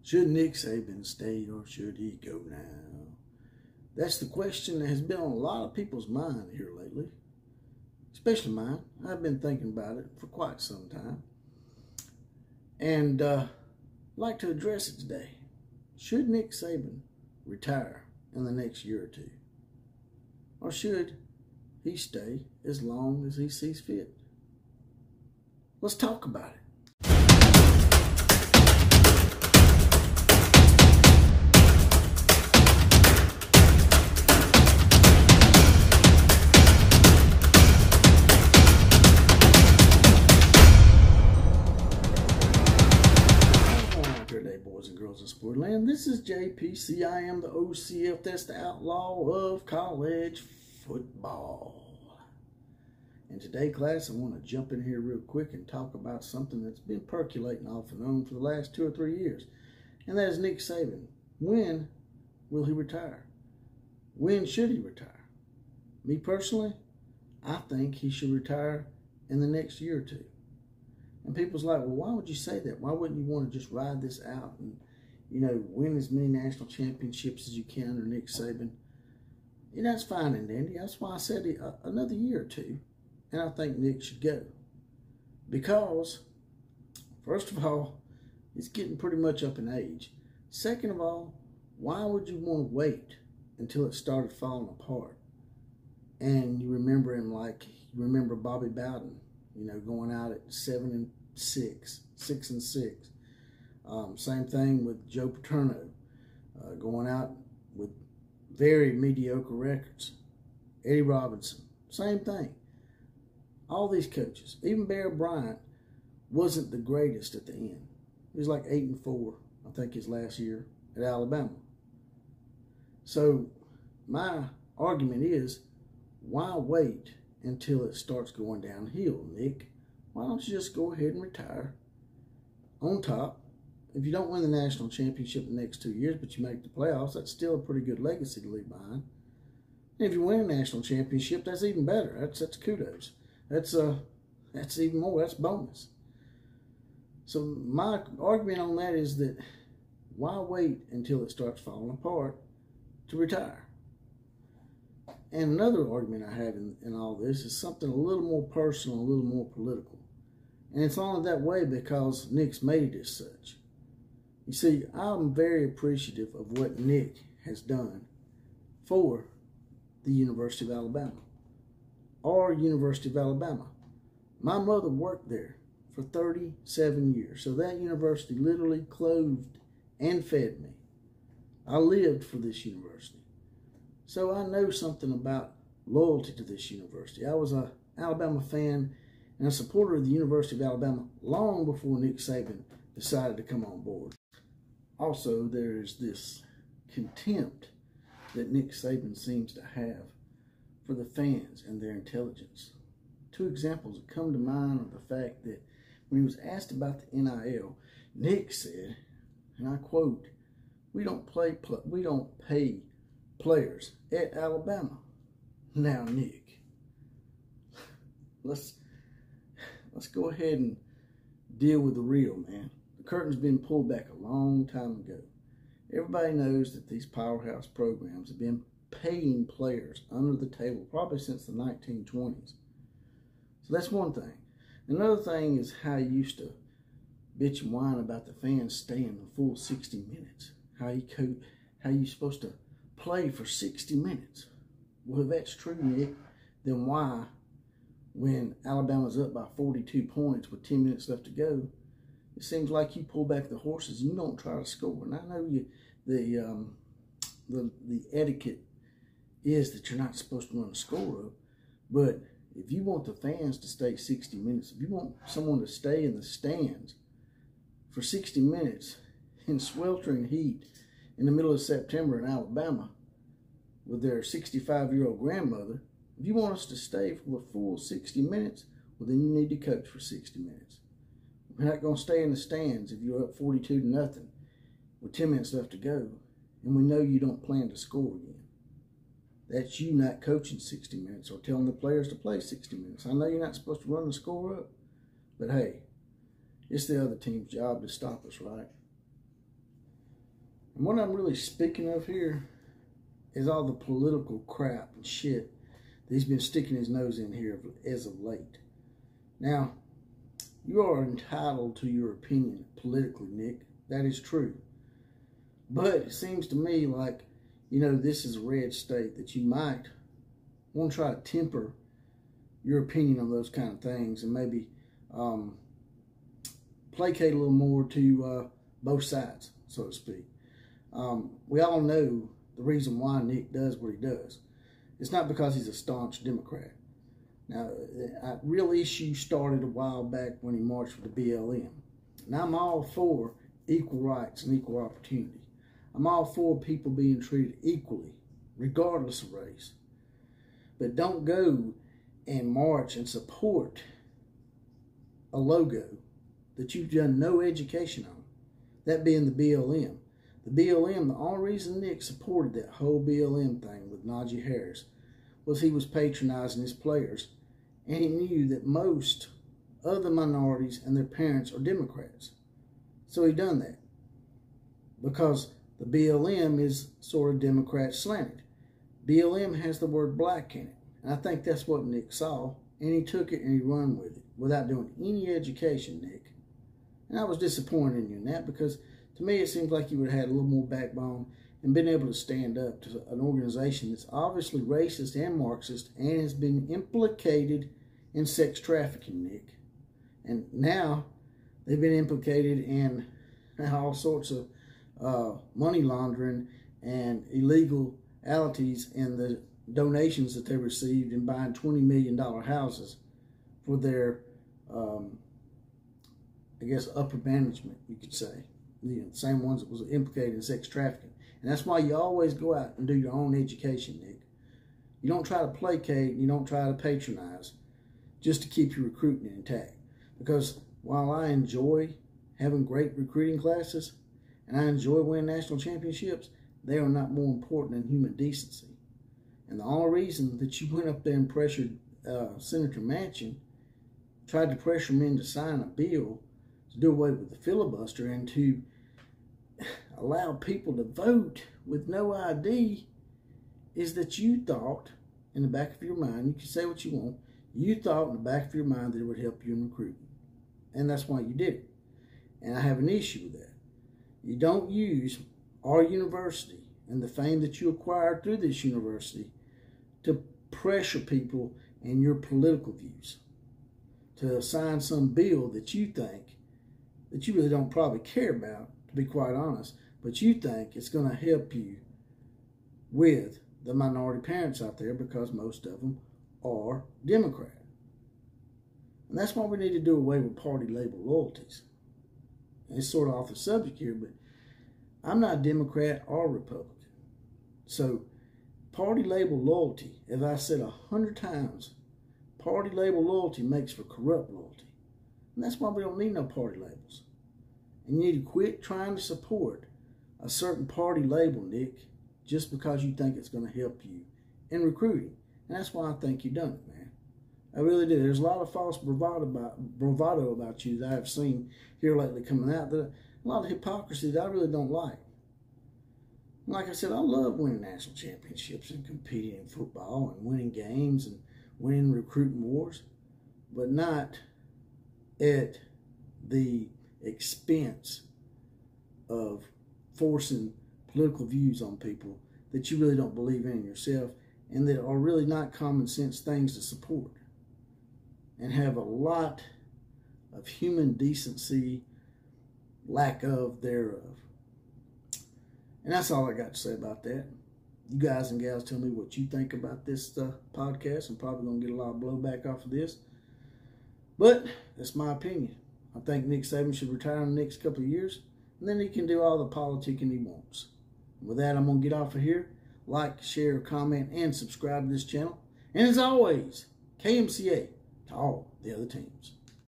Should Nick Saban stay or should he go now? That's the question that has been on a lot of people's mind here lately, especially mine. I've been thinking about it for quite some time, and I'd like to address it today. Should Nick Saban retire in the next year or two? Or should he stay as long as he sees fit? Let's talk about it. Boys and girls in Sportland, this is JPC. I am the OCF, that's the outlaw of college football. And today, class, I want to jump in here real quick and talk about something that's been percolating off and on for the last 2 or 3 years, and that is Nick Saban. When will he retire? When should he retire? Me personally, I think he should retire in the next year or two. And people's like, well, why would you say that? Why wouldn't you want to just ride this out and, win as many national championships as you can under Nick Saban? That's fine and dandy. That's why I said another year or two. And I think Nick should go. Because, first of all, he's getting pretty much up in age. Second of all, why would you want to wait until it started falling apart? And you remember him like, you remember Bobby Bowden, going out at 7-6, 6-6. Same thing with Joe Paterno, going out with very mediocre records. Eddie Robinson, same thing. All these coaches, even Bear Bryant, wasn't the greatest at the end. He was like 8-4, I think, his last year at Alabama. So my argument is, why wait until it starts going downhill, Nick? Why don't you just go ahead and retire on top? If you don't win the national championship in the next 2 years, but you make the playoffs, that's still a pretty good legacy to leave behind. And if you win a national championship, that's even better. That's kudos. That's even more. That's bonus. So my argument on that is that why wait until it starts falling apart to retire? And another argument I have in all this is something a little more personal, a little more political. And it's only that way because Nick's made it as such. You see, I'm very appreciative of what Nick has done for the University of Alabama, or University of Alabama. My mother worked there for 37 years, so that university literally clothed and fed me. I lived for this university. So I know something about loyalty to this university. I was an Alabama fan and a supporter of the University of Alabama long before Nick Saban decided to come on board. Also, there's this contempt that Nick Saban seems to have for the fans and their intelligence. 2 examples that come to mind are the fact that when he was asked about the NIL, Nick said, and I quote, we don't pay players at Alabama. Now, Nick, let's go ahead and deal with the real, man. The curtain's been pulled back a long time ago. Everybody knows that these powerhouse programs have been paying players under the table probably since the 1920s. So that's one thing. Another thing is how you used to bitch and whine about the fans staying the full 60 minutes. How you supposed to play for 60 minutes. Well, if that's true, Nick, then why, when Alabama's up by 42 points with 10 minutes left to go, it seems like you pull back the horses and you don't try to score? And I know the etiquette is that you're not supposed to run a score up, but if you want the fans to stay 60 minutes, if you want someone to stay in the stands for 60 minutes in sweltering heat in the middle of September in Alabama with their 65-year-old grandmother, if you want us to stay for a full 60 minutes, well, then you need to coach for 60 minutes. We're not going to stay in the stands if you're up 42-0 with 10 minutes left to go, and we know you don't plan to score again. That's you not coaching 60 minutes or telling the players to play 60 minutes. I know you're not supposed to run the score up, but hey, it's the other team's job to stop us, right? And what I'm really speaking of here is all the political crap and shit that he's been sticking his nose in here as of late. Now, you are entitled to your opinion politically, Nick. That is true. But it seems to me like, you know, this is a red state that you might want to try to temper your opinion on those kind of things and maybe placate a little more to both sides, so to speak. We all know the reason why Nick does what he does. It's not because he's a staunch Democrat. Now, a real issue started a while back when he marched for the BLM. And I'm all for equal rights and equal opportunity. I'm all for people being treated equally, regardless of race. But don't go and march and support a logo that you've done no education on, that being the BLM. The BLM, the only reason Nick supported that whole BLM thing with Najee Harris was he was patronizing his players, and he knew that most other minorities and their parents are Democrats. So he done that because the BLM is sort of Democrat slanted. BLM has the word black in it. And I think that's what Nick saw, and he took it and he run with it without doing any education, Nick. And I was disappointed in you in that because to me it seems like you would have had a little more backbone and been able to stand up to an organization that's obviously racist and Marxist and has been implicated in sex trafficking, Nick. And now they've been implicated in all sorts of money laundering and illegalities in the donations that they received in buying $20 million houses for their, I guess, upper management, you could say. You know, the same ones that was implicated in sex trafficking. And that's why you always go out and do your own education, Nick. You don't try to placate, you don't try to patronize just to keep your recruiting intact. Because while I enjoy having great recruiting classes and I enjoy winning national championships, they are not more important than human decency. And the only reason that you went up there and pressured Senator Manchin, tried to pressure him in to sign a bill to do away with the filibuster and to allow people to vote with no ID, is that you thought in the back of your mind, you can say what you want, you thought in the back of your mind that it would help you in recruiting. And that's why you did it. And I have an issue with that. You don't use our university and the fame that you acquired through this university to pressure people in your political views, to sign some bill that you think, that you really don't probably care about, to be quite honest, but you think it's going to help you with the minority parents out there because most of them are Democrat. And that's why we need to do away with party label loyalties. And it's sort of off the subject here, but I'm not Democrat or Republican. So party label loyalty, as I said 100 times, party label loyalty makes for corrupt loyalty. And that's why we don't need no party labels. And you need to quit trying to support a certain party label, Nick, just because you think it's going to help you in recruiting. And that's why I think you've done it, man. I really do. There's a lot of false bravado about you that I've seen here lately coming out. A lot of hypocrisy that I really don't like. Like I said, I love winning national championships and competing in football and winning games and winning recruiting wars, but not at the expense of forcing political views on people that you really don't believe in yourself and that are really not common sense things to support and have a lot of human decency, lack of thereof. And that's all I got to say about that. You guys and gals tell me what you think about this podcast. I'm probably going to get a lot of blowback off of this. But that's my opinion. I think Nick Saban should retire in the next couple of years. And then he can do all the politicking he wants. With that, I'm going to get off of here. Like, share, comment, and subscribe to this channel. And as always, KMCA to all the other teams.